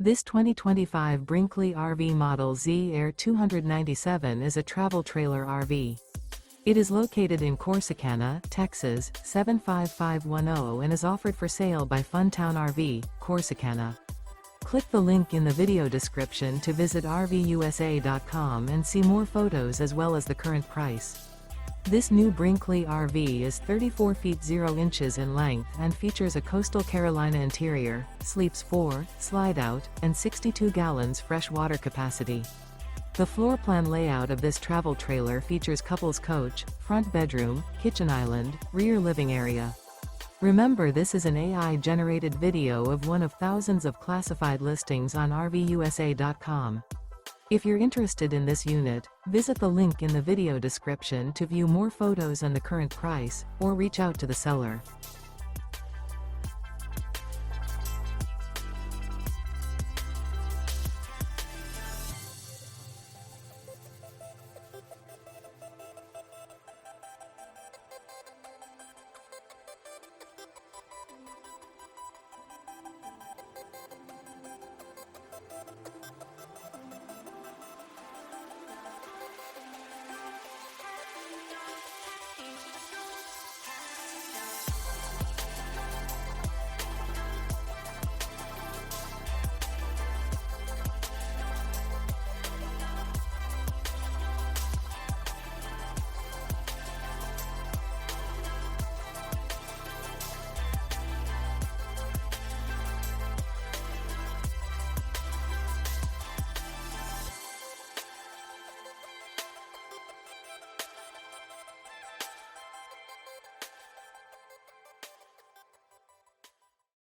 This 2025 Brinkley RV Model Z Air 297 is a travel trailer RV. It is located in Corsicana, Texas, 75510 and is offered for sale by Funtown RV, Corsicana. Click the link in the video description to visit RVUSA.com and see more photos as well as the current price. This new Brinkley RV is 34 feet 0 inches in length and features a coastal Carolina interior, sleeps 4, slide-out, and 62 gallons fresh water capacity. The floor plan layout of this travel trailer features couples coach, front bedroom, kitchen island, rear living area. Remember, this is an AI-generated video of one of thousands of classified listings on RVUSA.com. If you're interested in this unit, visit the link in the video description to view more photos and the current price, or reach out to the seller.